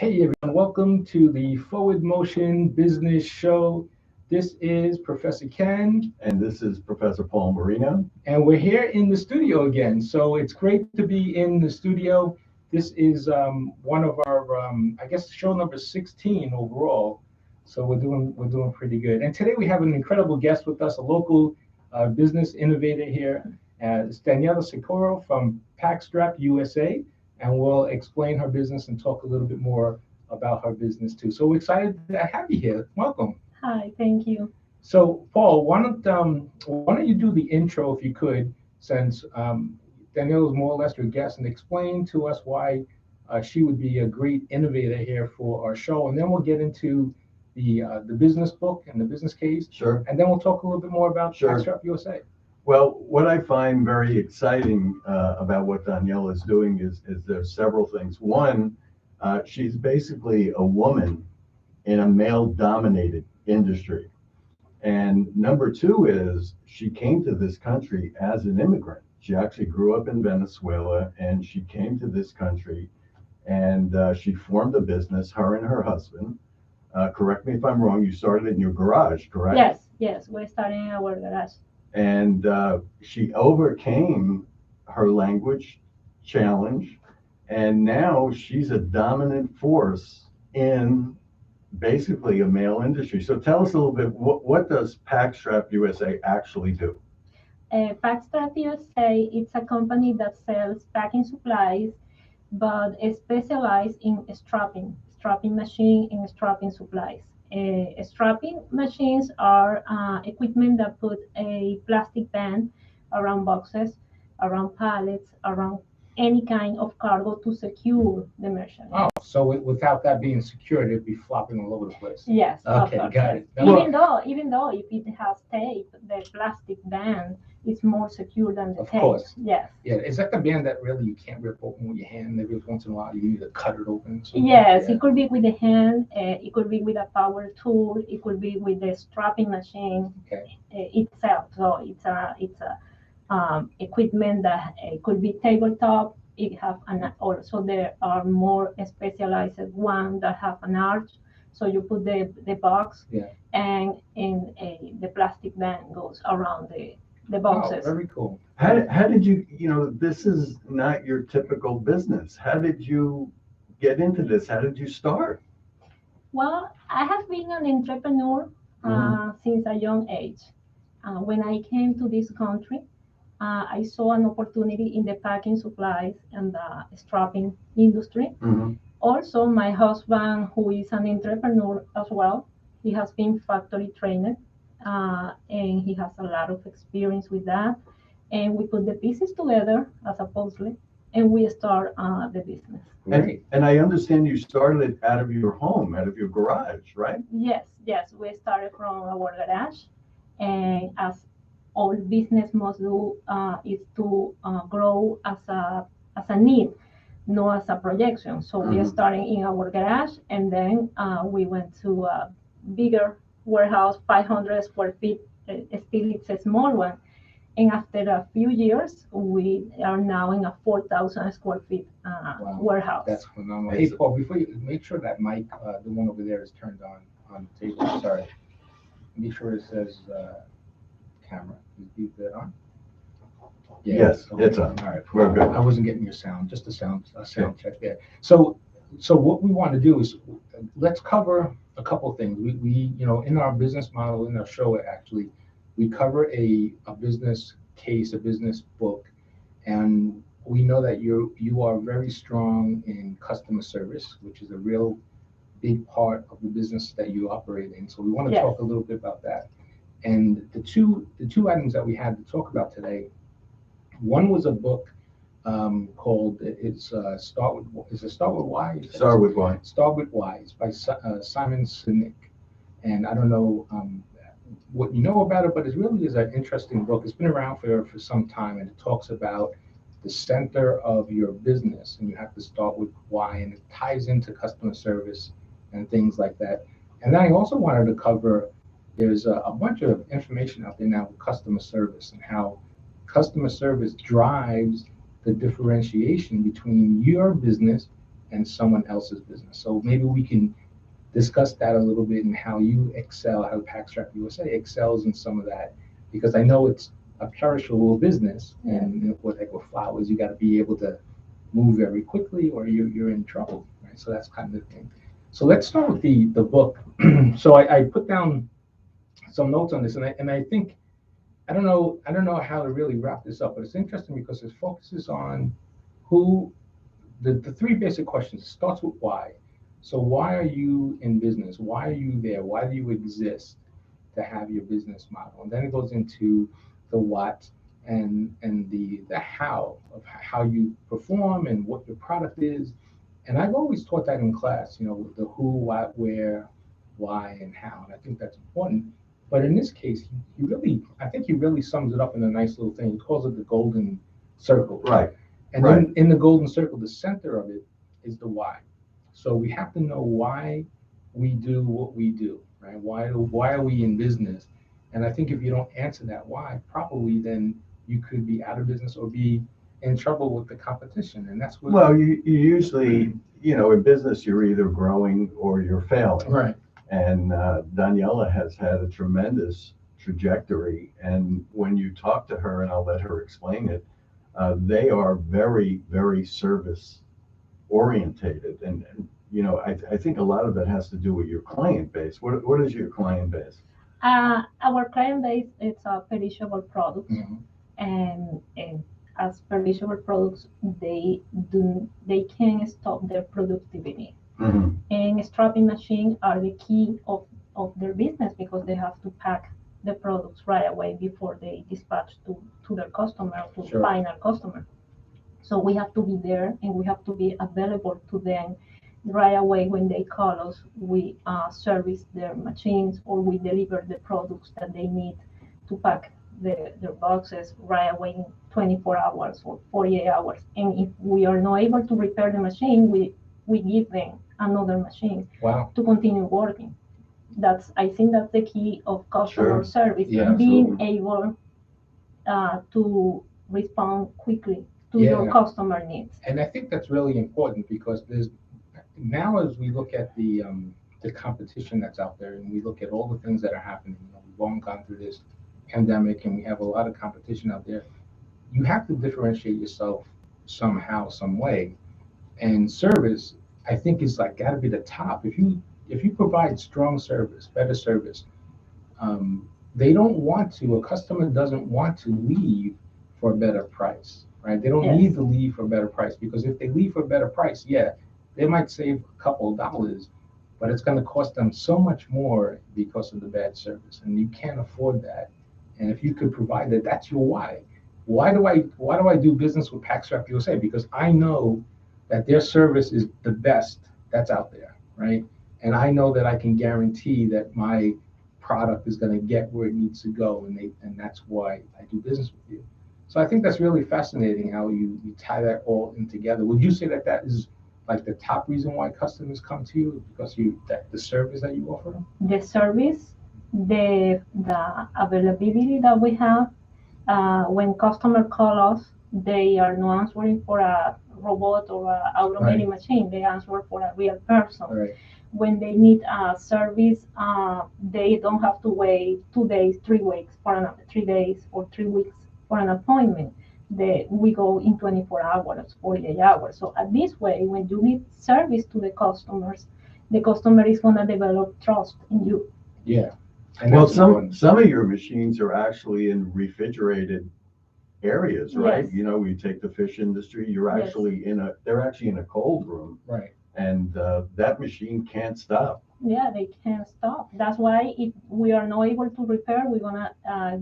Hey everyone, welcome to the Forward Motion Business Show. This is Professor Ken. And this is Professor Paul Marino. And we're here in the studio again. So it's great to be in the studio. This is one of our, I guess, show number 16 overall. So we're doing pretty good. And today we have an incredible guest with us, a local business innovator here. It's Daniela Socorro from Packstrap USA. And we'll explain her business and talk a little bit more about her business too. So we're excited to have you here. Welcome. Hi, thank you. So Paul, why don't you do the intro if you could, since Danielle is more or less your guest, and explain to us why she would be a great innovator here for our show, and then we'll get into the business book and the business case. Sure. And then we'll talk a little bit more about Sure. Packstrap USA. Well, what I find very exciting about what Daniela is doing is there's several things. One, she's basically a woman in a male-dominated industry. And number two is she came to this country as an immigrant. She actually grew up in Venezuela, and she came to this country, and she formed a business, her and her husband. Correct me if I'm wrong, you started in your garage, correct? Yes, we're starting in our garage. And she overcame her language challenge, and now she's a dominant force in basically a male industry. So tell us a little bit, what does Packstrap USA actually do? Packstrap USA, it's a company that sells packing supplies, but specialized in strapping machine and strapping supplies. Strapping machines are equipment that put a plastic band around boxes, around pallets, around any kind of cargo to secure the merchandise. Oh, so without that being secured, it'd be flopping all over the place. Yes. Okay, of course, got yes. it. Even though if it has tape, the plastic band is more secure than the Of tape. course. Yes. Yeah, is that the band that really you can't rip open with your hand? Maybe once in a while you need to cut it open. Yes, Yeah. it could be with the hand, it could be with a power tool, it could be with the strapping machine Okay. itself. So it's a equipment that could be tabletop. It have also there are more specialized one that have an arch. So you put the box, Yeah. and the plastic band goes around the Oh, boxes. very cool. How did you, this is not your typical business. How did you get into this? How did you start? Well, I have been an entrepreneur since a young age. When I came to this country, I saw an opportunity in the packing supplies and the strapping industry. Mm-hmm. Also, my husband, who is an entrepreneur as well, he has been factory trained, and he has a lot of experience with that. And we put the pieces together as a puzzle, and we start the business. Great. And I understand you started it out of your home, out of your garage, right? Yes, we started from our garage, and as all business must do is to grow as a need, not as a projection. So we are starting in our garage, and then we went to a bigger warehouse, 500 square feet. Still, it's a small one. And after a few years, we are now in a 4,000 square feet Wow. warehouse. That's phenomenal. Hey, Paul, before you make sure that mic, the one over there, is turned on the table. Sorry. Make sure it says camera. Is that on? Yeah, Yes, okay. it's on. All right. We're good. I wasn't getting your sound, just a sound check there. So what we want to do is let's cover a couple things. We in our business model, in our show actually, we cover a business case, a business book, and we know that you are very strong in customer service, which is a real big part of the business that you operate in. So we want to Yes. talk a little bit about that. And the two items that we had to talk about today, one was a book called Start with Why? Start with why. Start with Why. It's by Simon Sinek. And I don't know what you know about it, but it really is an interesting book. It's been around for some time, and it talks about the center of your business, and you have to start with why, and it ties into customer service and things like that. And then I also wanted to cover, there's a bunch of information out there now with customer service and how customer service drives the differentiation between your business and someone else's business. So maybe we can discuss that a little bit and how you excel, how Packstrap USA excels in some of that, because I know it's a perishable business, and with flowers, you got to be able to move very quickly, or you're in trouble, right? So that's kind of the thing. So let's start with the book. So I put down some notes on this, and I think I don't know how to really wrap this up, but it's interesting because it focuses on who the three basic questions. It starts with why. So why are you in business? Why are you there? Why do you exist to have your business model? And then it goes into the what and the how of how you perform and what your product is. And I've always taught that in class, the who, what, where, why, and how. And I think that's important. But in this case, I think he really sums it up in a nice little thing. He calls it the golden circle. Right. And then in the golden circle, the center of it is the why. So we have to know why we do what we do, right? Why are we in business? And I think if you don't answer that why properly, then you could be out of business or be in trouble with the competition. And that's what. Well, you usually, in business, you're either growing or you're failing. Right. And Daniela has had a tremendous trajectory. And when you talk to her, and I'll let her explain it, they are very, very service orientated. And I think a lot of that has to do with your client base. What is your client base? Our client base is perishable products, Mhm. and as perishable products, they can stop their productivity. Mm-hmm. And strapping machines are the key of their business because they have to pack the products right away before they dispatch to their customer, to Sure. the final customer. So we have to be there and we have to be available to them right away when they call us. We service their machines or we deliver the products that they need to pack their boxes right away in 24 hours or 48 hours. And if we are not able to repair the machine, we give them another machine Wow. to continue working. I think that's the key of customer Sure. service, Yeah, being absolutely. able to respond quickly to Yeah. your customer needs. And I think that's really important because there's now as we look at the competition that's out there and we look at all the things that are happening, we've all gone through this pandemic and we have a lot of competition out there. You have to differentiate yourself somehow, some way. And service, I think, is like got to be the top. If you provide strong service, better service, they don't want to. A customer doesn't want to leave for a better price, right? They don't Yes. need to leave for a better price because if they leave for a better price, yeah, they might save a couple of dollars, but it's going to cost them so much more because of the bad service, and you can't afford that. And if you could provide that, that's your why. Why do I do business with Packstrap USA? Because I know that their service is the best that's out there, right? And I know that I can guarantee that my product is going to get where it needs to go, and that's why I do business with you. So I think that's really fascinating how you tie that all in together. Would you say that is like the top reason why customers come to you because the service that you offer them? The service, the availability that we have. When customer call us, they are not answering for a robot or a automated machine. They answer for a real person. Right. When they need a service, they don't have to wait 2 days, 3 weeks for 3 days or 3 weeks for an appointment. We go in 24 hours, 48 hours. So at this way, when you need service to the customer is gonna develop trust in you. Yeah. And Well, that's important. some of your machines are actually in refrigerated areas, right? Yes. We take the fish industry, Yes. they're actually in a cold room, Right. and that machine can't stop. Yeah, they can't stop. That's why if we are not able to repair, we're gonna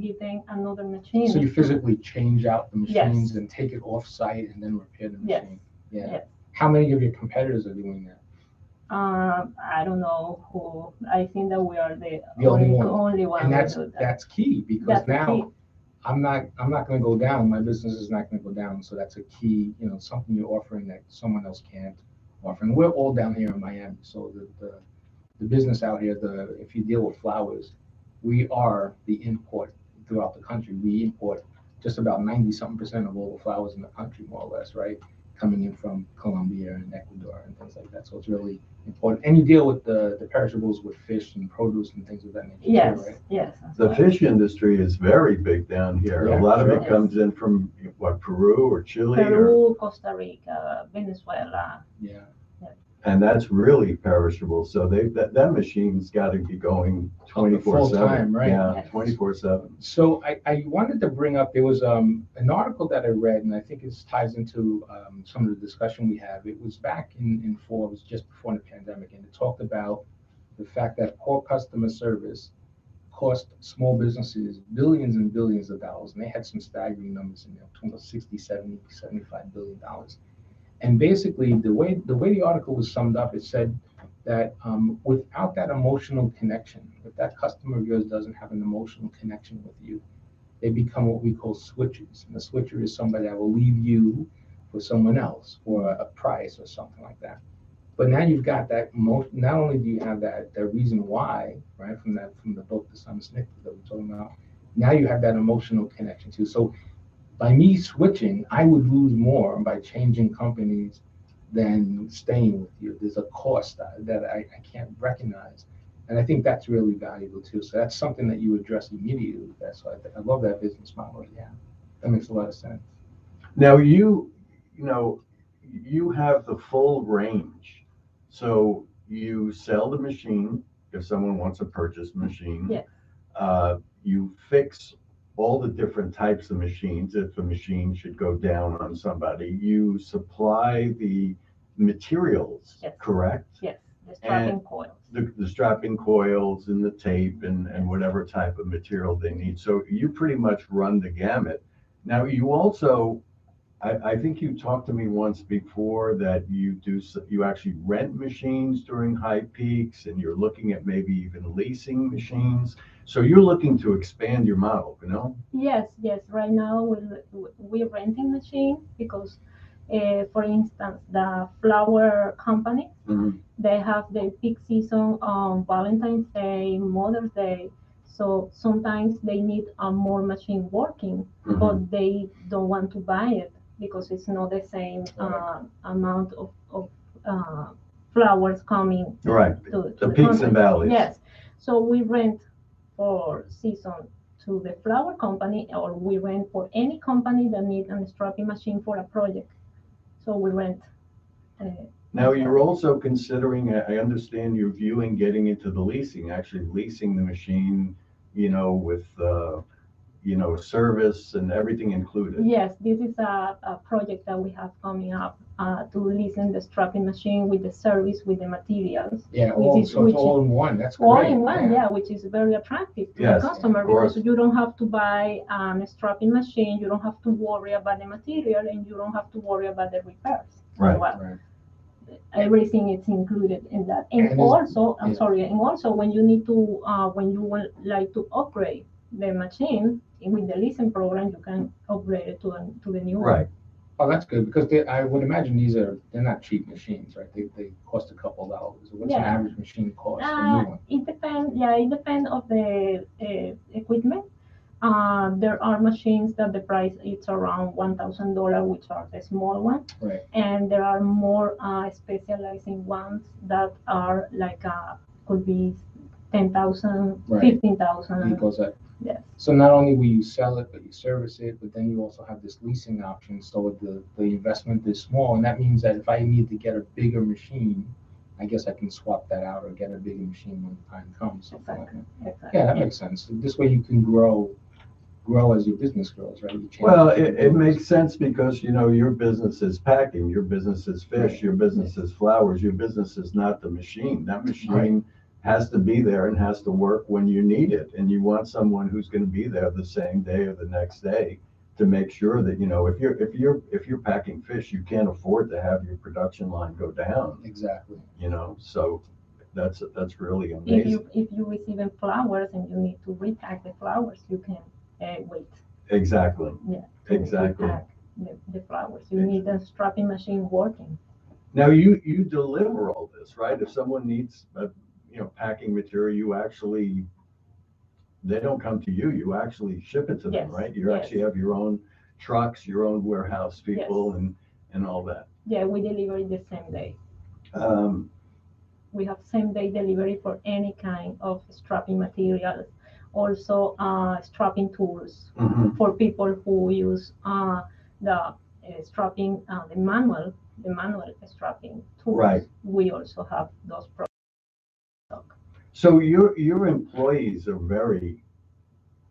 give them another machine. So you physically change out the machines Yes. and take it off site and then repair the Yes. machine. Yeah. Yes. How many of your competitors are doing that? I don't know who. I think that we are the only one. only one And who that's do that. that's key because That's the now key. I'm not going to go down. My business is not going to go down. So that's a key, something you're offering that someone else can't offer. And we're all down here in Miami. So the business out here, if you deal with flowers, we are the import throughout the country. We import just about 90-something% of all the flowers in the country, more or less, right? Coming in from Colombia and Ecuador and things like that. So it's really important. And you deal with the perishables with fish and produce and things of that nature Yes, too, right? yes. The fish industry is very big down here. Yeah, A lot of sure. it comes in from what, Peru or Chile, or, Peru, Costa Rica, Venezuela. Yeah. and that's really perishable. So that machine's got to be going 24/7. Full time, right? Yeah, Yes. 24/7. So I wanted to bring up, there was an article that I read, and I think it ties into some of the discussion we have. It was back in Forbes just before the pandemic, and it talked about the fact that poor customer service cost small businesses billions and billions of dollars, and they had some staggering numbers in there, 60, 70, $75 billion. And basically, the way the article was summed up, it said that without that emotional connection, if that customer of yours doesn't have an emotional connection with you, they become what we call switchers. And a switcher is somebody that will leave you for someone else for a price or something like that. But now you've got that emotion. Not only do you have that reason why, right, from the book, The Son of Snickers that we're talking about, now you have that emotional connection too. So by me switching, I would lose more by changing companies than staying with you. There's a cost that I can't recognize. And I think that's really valuable too. So that's something that you address immediately with that. So I love that business model. Yeah, that makes a lot of sense. Now you have the full range. So you sell the machine if someone wants to purchase a machine. Yes. You fix all the different types of machines if the machine should go down on somebody. You supply the materials, Yes. correct? Yes, the strapping coils. The strapping coils and the tape and whatever type of material they need. So you pretty much run the gamut. Now you also, I think you talked to me once before that you actually rent machines during high peaks, and you're looking at maybe even leasing machines. So you're looking to expand your model, you know? Yes, yes. Right now we're renting machines because, for instance, the flower company, Mhm. they have their peak season on Valentine's Day, Mother's Day. So sometimes they need a more machine working, Mhm. but they don't want to buy it because it's not the same amount of flowers coming Right. to The the peaks country. and valleys. Yes. So we rent for season to the flower company, or we rent for any company that needs a strapping machine for a project. So we rent. Uh, Now, you're also considering, I understand you're viewing getting into the leasing, actually leasing the machine, with, service and everything included. Yes, this is a project that we have coming up to leasing the strapping machine with the service, with the materials. Yeah, which so it's all in one. That's all great. in one, yeah, which is very attractive to Yes, the customer of course. because you don't have to buy a strapping machine, you don't have to worry about the material, and you don't have to worry about the repairs. Right. Well, Right. everything is included in that. And And also, I'm yeah. sorry, and also when you need to, when you would like to upgrade the machine with the leasing program, you can upgrade it to the new one. Right. Oh, that's good because I would imagine they're not cheap machines, right? They cost a couple dollars. What's an Yeah. average machine cost? A new one? It depends. Yeah, it depends of the equipment. There are machines that the price is around $1,000, which are the small ones, Right. and there are more specializing ones that are like could be 10,000, Right. 15,000. It goes up. Yes. So not only will you sell it, but you service it, but then you also have this leasing option. So the investment is small, and that means that if I need to get a bigger machine, I guess I can swap that out or get a bigger machine when the time comes. Something like that. Exactly. Yeah, that makes sense. This way you can grow as your business grows, right? You change Well, the it capabilities. makes sense because, your business is packing, your business is fish, Right. your business is flowers, your business is not the machine. That machine Right. has to be there and has to work when you need it. And you want someone who's going to be there the same day or the next day to make sure that, if you're packing fish, you can't afford to have your production line go down, Exactly. so that's really amazing. If you receive flowers and you need to repack the flowers, you can wait. Exactly. Yeah. Exactly. Repack the flowers. You need a strapping machine working. Now you deliver all this, right? If someone needs packing material, they don't come to you. You actually ship it to them, Yes, right? You yes. actually have your own trucks, your own warehouse people, Yes. and all that. Yeah, we deliver it the same day. Um, We have same-day delivery for any kind of strapping materials. Also, strapping tools mhm. for people who use the strapping, the manual strapping tools. Right. We also have those products. So your employees are very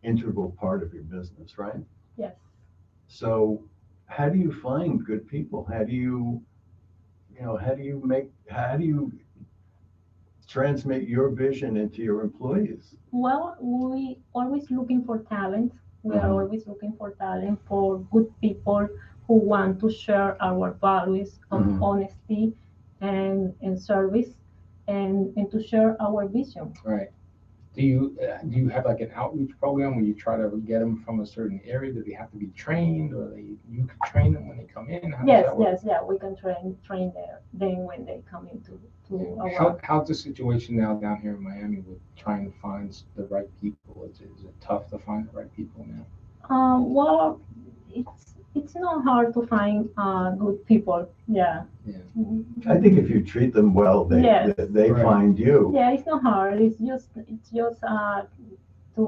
integral part of your business, right? Yes. So how do you find good people? How do you transmit your vision into your employees? Well, we always looking for talent. We are Mhm. always looking for talent, for good people who want to share our values of Mhm. honesty and service, and to share our vision. Right. Do you have like an outreach program where you try to get them from a certain area? Do they have to be trained, or you can train them when they come in? How does Yes, that work? yes, yeah. We can train them when they come into to How's the situation now down here in Miami with trying to find the right people? Is it tough to find the right people now? Well, it's not hard to find good people. Yeah. Yeah. I think if you treat them well, Yes. they Right. find you. Yeah, it's not hard. It's just to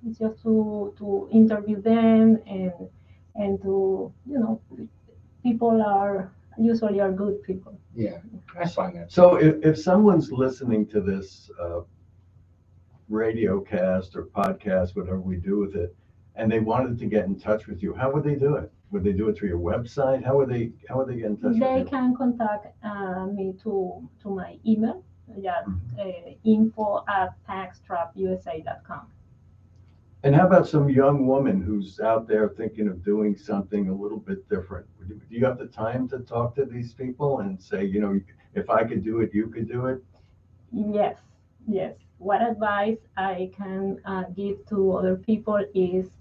it's just to interview them and to people are usually are good people. Yeah, I find that. So if someone's listening to this radio cast or podcast, whatever we do with it, and they wanted to get in touch with you, how would they do it? Would they do it through your website? How would they get in touch They with you? can contact me to my email. Yeah, Mhm. info@packstrapusa.com. And how about some young woman who's out there thinking of doing something a little bit different? Do you have the time to talk to these people and say, if I could do it, you could do it? Yes, yes. What advice I can give to other people is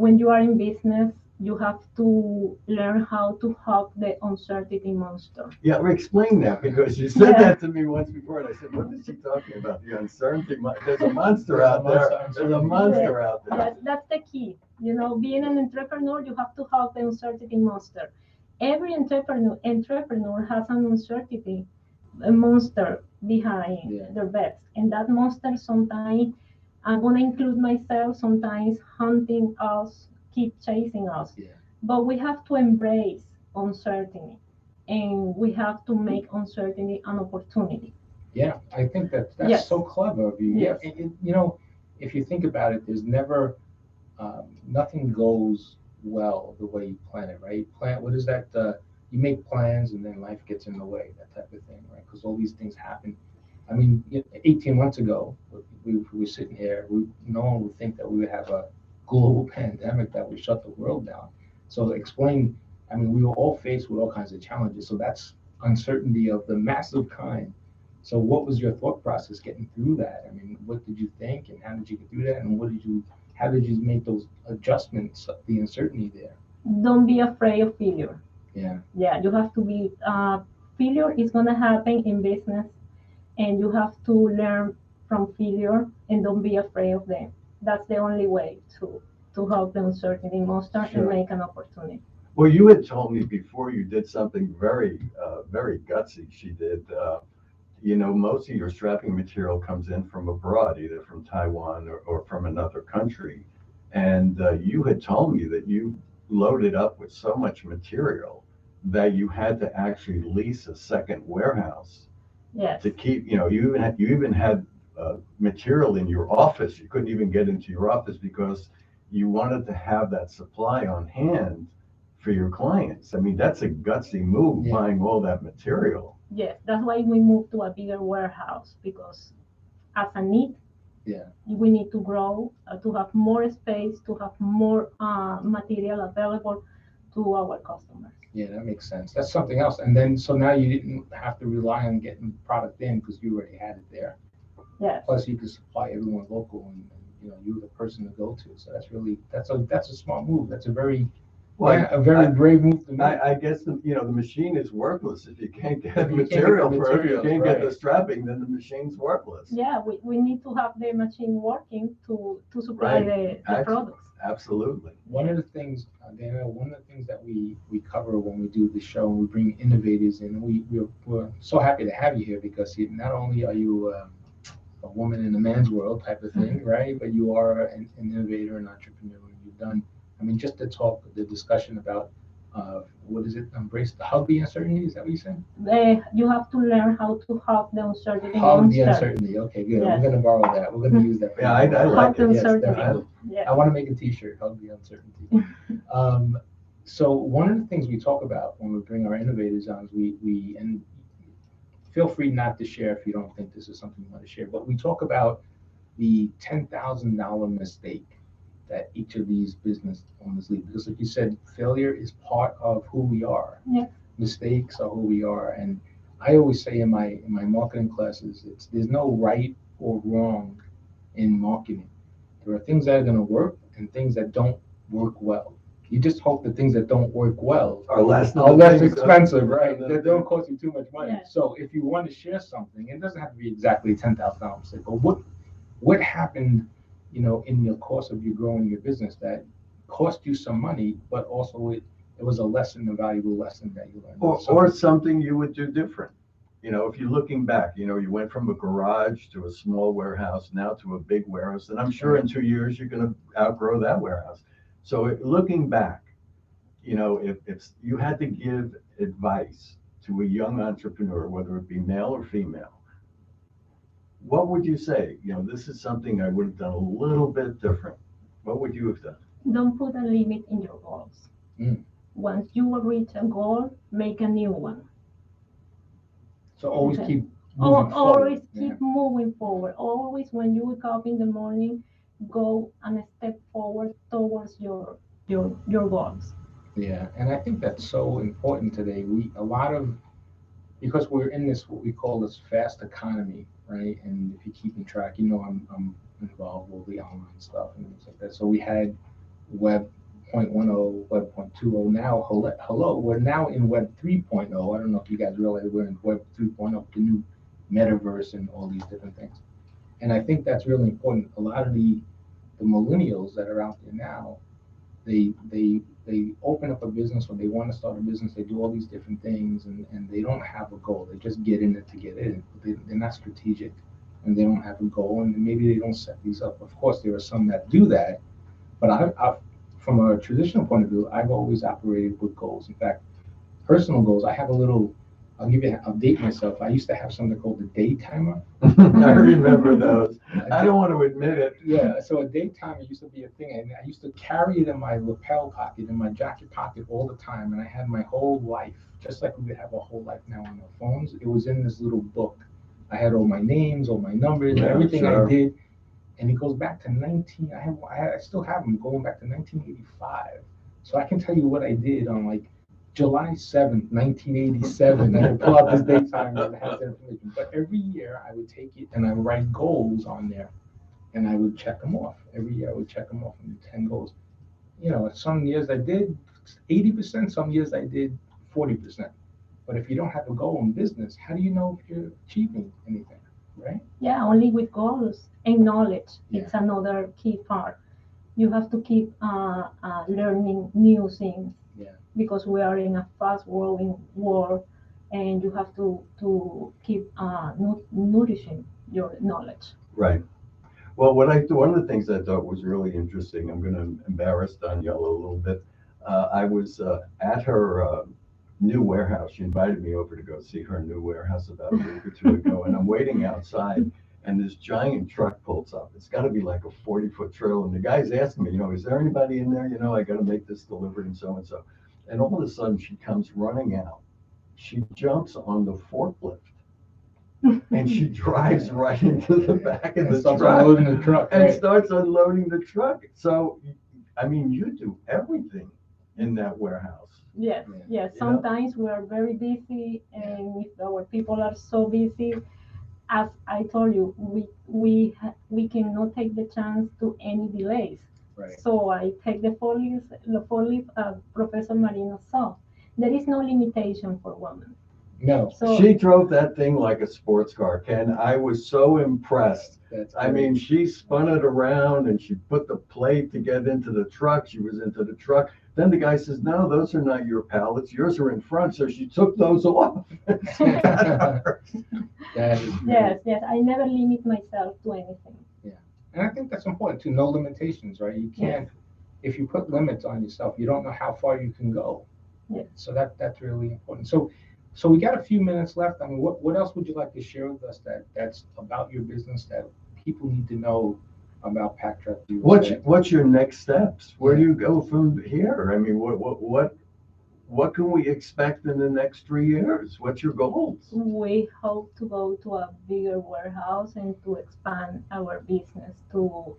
when you are in business, you have to learn how to hug the uncertainty monster. Yeah, explain that because you said Yeah. that to me once before, and I said, "What is she talking about? The uncertainty? There's a monster out there. There's a monster out there." That's the key. Being an entrepreneur, you have to have the uncertainty monster. Every entrepreneur has an uncertainty, a monster behind Yeah. their backs, and that monster sometimes I'm gonna include myself. Sometimes hunting us, keep chasing us, Yeah. but we have to embrace uncertainty, and we have to make uncertainty an opportunity. Yeah, I think that's Yes. so clever of you. Yes. Yeah, if you think about it, there's never nothing goes well the way you plan it, right? Plan, what is that? You make plans and then life gets in the way, that type of thing, right? Because all these things happen. I mean, 18 months ago, we were sitting here, no one would think that we would have a global pandemic that would shut the world down. So explain, I mean, we were all faced with all kinds of challenges. So that's uncertainty of the massive kind. So what was your thought process getting through that? I mean, what did you think and how did you get through that? And how did you make those adjustments, the uncertainty there? Don't be afraid of failure. Yeah. Yeah, you have to be. Failure is gonna happen in business, and you have to learn from failure and don't be afraid of them. That's the only way to help the uncertainty monster Sure. and make an opportunity. Well, you had told me before you did something very gutsy. She did. Most of your strapping material comes in from abroad, either from Taiwan or from another country. And you had told me that you loaded up with so much material that you had to actually lease a second warehouse Yes. to keep, you even had material in your office. You couldn't even get into your office because you wanted to have that supply on hand for your clients. I mean, that's a gutsy move, Yeah. buying all that material. Yes, that's why we moved to a bigger warehouse because as a need, Yeah. we need to grow, to have more space, to have more material available to our customers. Yeah, that makes sense. That's something else. And then, so now you didn't have to rely on getting product in because you already had it there. Yes. Plus, you could supply everyone local, and you're the person to go to. So that's a smart move. That's a very brave move to make. I guess the machine is worthless if you can't get If you can't get material the for it. If you materials, can't get the right. strapping, then the machine's worthless. Yeah, we need to have the machine working to supply Right. the products. Absolutely. One of the things, Daniel, one of the things that we cover when we do the show, and we bring innovators in, we're so happy to have you here because not only are you a woman in a man's world type of thing, right? But you are an innovator and entrepreneur. And you've done, I mean, just the discussion about what is it? Embrace the hug the uncertainty. Is that what you said? You have to learn how to hug the uncertainty. Hug the uncertainty. Okay, good. Yes. We're going to borrow that. We're going to use that. Yeah, I Hug like the it. Yes, uncertainty. definitely. Yes. I want to make a T-shirt. Hug the uncertainty. So one of the things we talk about when we bring our innovators on is we and feel free not to share if you don't think this is something you want to share, but we talk about the $10,000 mistake that each of these business owners leave. Because like you said, failure is part of who we are. Yeah. Mistakes are who we are. And I always say in my marketing classes, there's no right or wrong in marketing. There are things that are going to work and things that don't work well. You just hope the things that don't work well Are less expensive, right? That don't cost you too much money. Yeah. So if you want to share something, it doesn't have to be exactly $10,000, but what happened, in the course of you growing your business that cost you some money, but also it was a lesson, a valuable lesson that you learned. Or something you would do different. If you're looking back, you went from a garage to a small warehouse, now to a big warehouse, and I'm sure in 2 years you're going to outgrow that warehouse. So looking back, if you had to give advice to a young entrepreneur, whether it be male or female, what would you say? This is something I would have done a little bit different. What would you have done? Don't put a limit in your goals. Once you reach a goal, make a new one. So always Okay. keep moving forward. Always keep moving forward. Always, when you wake up in the morning, go and step forward towards your goals. Yeah, and I think that's so important today. Because we're in this what we call this fast economy, right? And if you're keeping track, I'm involved with the online stuff and things like that. So we had Web 0.10, Web 0.20. Now, hello, we're now in Web 3.0. I don't know if you guys realize we're in Web 3.0, the new metaverse and all these different things. And I think that's really important. A lot of the millennials that are out there now, they open up a business or they want to start a business. They do all these different things and they don't have a goal. They just get in it to get in. They're not strategic and they don't have a goal and maybe they don't set these up. Of course, there are some that do that, but I from a traditional point of view, I've always operated with goals. In fact, personal goals, I'll update myself. I used to have something called the day timer. I remember those. I don't want to admit it. Yeah, so a day timer used to be a thing, and I used to carry it in my lapel pocket, in my jacket pocket all the time, and I had my whole life, just like we would have a whole life now on our phones. It was in this little book. I had all my names, all my numbers, everything I did, and it goes back to I still have them going back to 1985. So I can tell you what I did on July 7th, 1987. I would pull out this date time and have that information. But every year I would take it and I would write goals on there and I would check them off. Every year I would check them off and do 10 goals. Some years I did 80%, some years I did 40%. But if you don't have a goal in business, how do you know if you're achieving anything, right? Yeah, only with goals and knowledge. Yeah. It's another key part. You have to keep learning new things. Yeah. Because we are in a fast-growing world, and you have to keep nourishing your knowledge. Right. Well, one of the things I thought was really interesting, I'm going to embarrass Daniela a little bit. I was at her new warehouse. She invited me over to go see her new warehouse about a week or two ago, and I'm waiting outside, and this giant truck pulls up. It's got to be like a 40-foot trailer, and the guy's asking me, is there anybody in there? I got to make this delivered and so and so. And all of a sudden, she comes running out. She jumps on the forklift, and she drives right into the back of the truck. Unloading the truck. And starts unloading the truck. So, I mean, you do everything in that warehouse. Yes, yes. Sometimes we are very busy, and if our people are so busy, as I told you, we cannot take the chance to any delays. Right. So I take the forklift, Professor Marino saw. There is no limitation for women. No. So She drove that thing like a sports car, Ken. I was so impressed That's I mean, she spun it around and she put the plate to get into the truck. She was into the truck. Then the guy says, no, those are not your pallets. Yours are in front. So she took those off. That is great. Yes. I never limit myself to anything. And I think that's important too. No limitations, right? You can't, if you put limits on yourself, you don't know how far you can go. Yeah. So that's really important. So we got a few minutes left. I mean, what else would you like to share with us that's about your business that people need to know about Pack Trap USA? What's your next steps? Where do you go from here? I mean, what can we expect in the next 3 years? What's your goals? We hope to go to a bigger warehouse and to expand our business to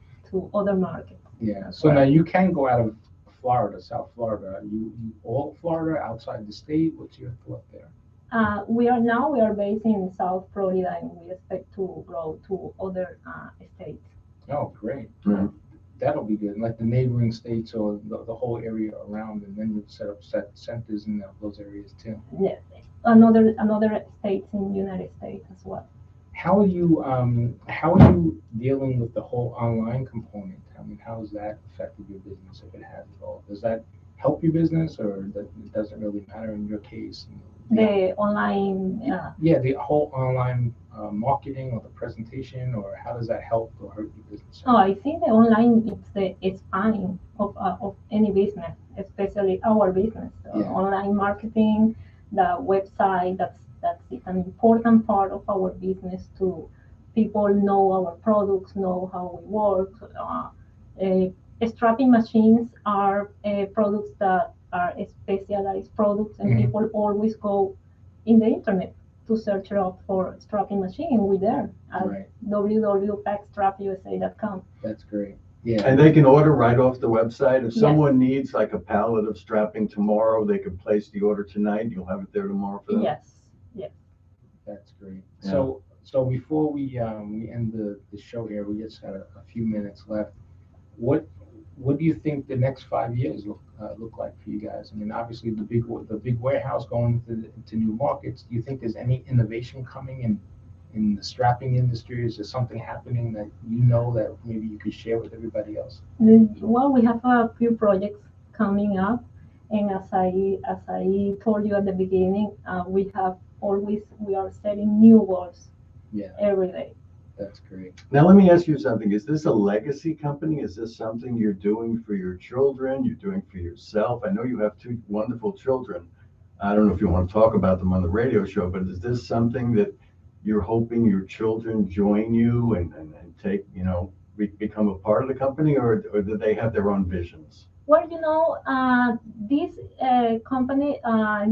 other markets. Yeah. So now you can go out of Florida, South Florida. You all Florida, outside the state? What's your thought there? We are based in South Florida, and we expect to grow to other states. Oh, great. Mhm. That'll be good. Like the neighboring states or the whole area around, and then you set up centers in those areas too. Yes, another states in the United States as well. How are you dealing with the whole online component? I mean, how has that affected your business, if it has at all? Does that help your business, or it doesn't really matter in your case? The online. Yeah, the whole online marketing or the presentation, or how does that help or hurt your business? Oh, I think the online is the expanding of any business, especially our business. Yeah. Online marketing, the website. That's an important part of our business to people know our products, know how we work. Strapping machines are products that are specialized products, and Mhm. people always go in the internet to search up for strapping machine. We're there at Right. www.packstrapusa.com. That's great. Yeah. And they can order right off the website. If Yes. someone needs like a pallet of strapping tomorrow, they can place the order tonight. You'll have it there tomorrow for them. Yes. That's great. Yeah. So before we end the show here, we just got a few minutes left. What do you think the next 5 years look like for you guys? I mean, obviously the big warehouse going into new markets. Do you think there's any innovation coming in the strapping industry? Is there something happening that you know that maybe you could share with everybody else? Well, we have a few projects coming up, and as I told you at the beginning, we are setting new goals. Yeah. Every day. That's great. Now, let me ask you something. Is this a legacy company? Is this something you're doing for your children? You're doing for yourself? I know you have two wonderful children. I don't know if you want to talk about them on the radio show, but is this something that you're hoping your children join you and take, become a part of the company, or do they have their own visions? Well, this company,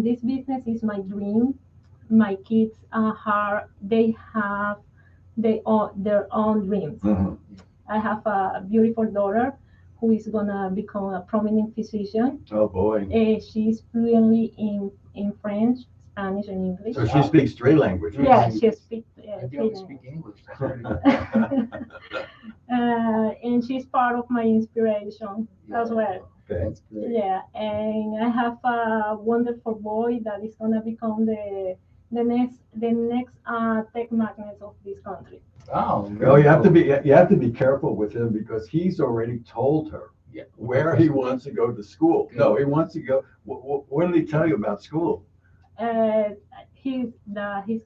this business is my dream. My kids they have their own dreams. Mhm. I have a beautiful daughter who is gonna become a prominent physician. Oh, boy. She's fluently in French, Spanish, and English. So she speaks three languages. Yeah, she speaks. I barely speak English. That's very good. And she's part of my inspiration as well. Okay. That's great. Yeah, and I have a wonderful boy that is gonna become the next tech magnet of this country. Oh, Oh, you have to be careful with him because he's already told her Yeah. where he wants to go to school. No, he wants to go. What did he tell you about school? He's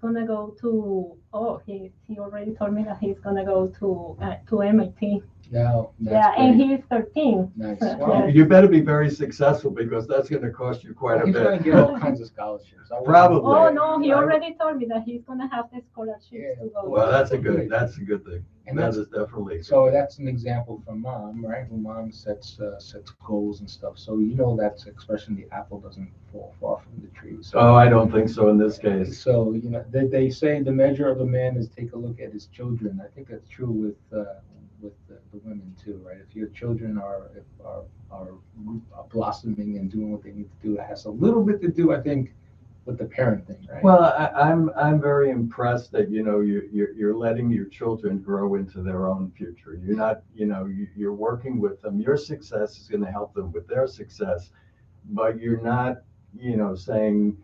gonna go to. Oh, he already told me that he's gonna go to MIT. No. Yeah, and he's 13. Nice. So, Well, You better be very successful because that's going to cost you quite a he's going to bit. get all kinds of scholarships. Probably. Oh no, he already told me that he's gonna have the scholarships to go. Well, that's a good thing. And That that's- is definitely. So that's an example from mom, right? When mom sets goals and stuff. So that's expression the apple doesn't fall far from the tree. So, Oh, I don't think so in this case. So they say the measure of a man is take a look at his children. I think that's true with the women too, right? If your children are blossoming and doing what they need to do, it has a little bit to do, I think, with the parent thing, right? Well, I'm very impressed that you're letting your children grow into their own future. You're not you're working with them. Your success is going to help them with their success, but you're not saying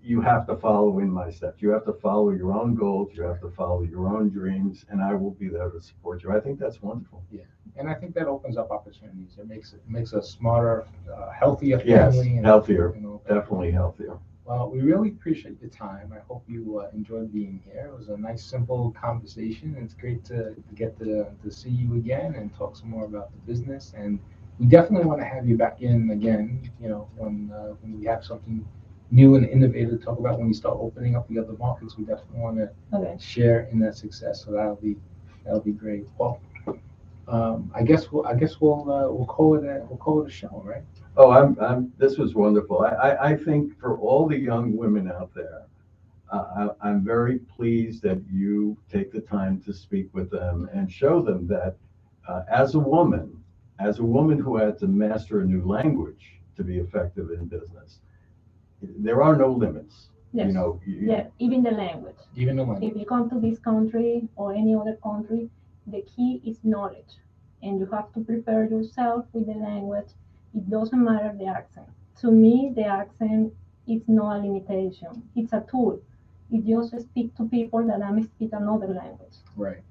you have to follow in my steps. You have to follow your own goals. You have to follow your own dreams, and I will be there to support you. I think that's wonderful. And I think that opens up opportunities. It makes a smarter, healthier Yes, family. And, healthier, you know, definitely healthier. Well, we really appreciate your time. I hope you enjoyed being here. It was a nice, simple conversation. It's great to get to see you again and talk some more about the business. And we definitely want to have you back in again. You know, when we have something new and innovative to talk about, when you start opening up the other markets, we definitely want to Okay. share in that success. So that'll be great. Well, I guess we'll call it a show, right? Oh, this was wonderful. I think for all the young women out there, I'm very pleased that you take the time to speak with them and show them that as a woman who had to master a new language to be effective in business, there are no limits. Yes. You know, Yeah, even the language. Even the language. If you come to this country or any other country, the key is knowledge. And you have to prepare yourself with the language. It doesn't matter the accent. To me, the accent is not a limitation. It's a tool. It just speak to people that speak another language. Right.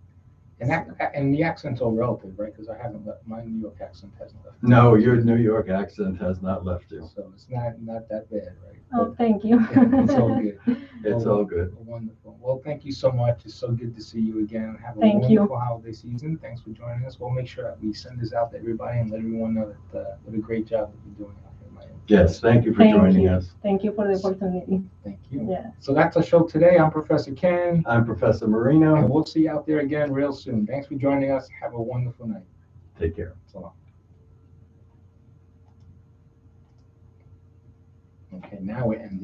And the accent's all relative, right? Because I haven't left my New York accent hasn't left. no, your New York accent has not left you. So it's not that bad, right? Oh, thank you. It's all good. It's all good. Wonderful. Well, thank you so much. It's so good to see you again. Have a Thank you. wonderful holiday season. Thanks for joining us. We'll make sure that we send this out to everybody and let everyone know that what a great job that you're doing out here in Miami. Yes, thank you for Thank joining you. us. Thank you for the opportunity. Thank you. Yeah. So that's our show today. I'm Professor Ken, I'm Professor and Marino. we'll see you out there again real soon. Thanks for joining us. Have a wonderful night. Take care. So long. Okay, now we're ending.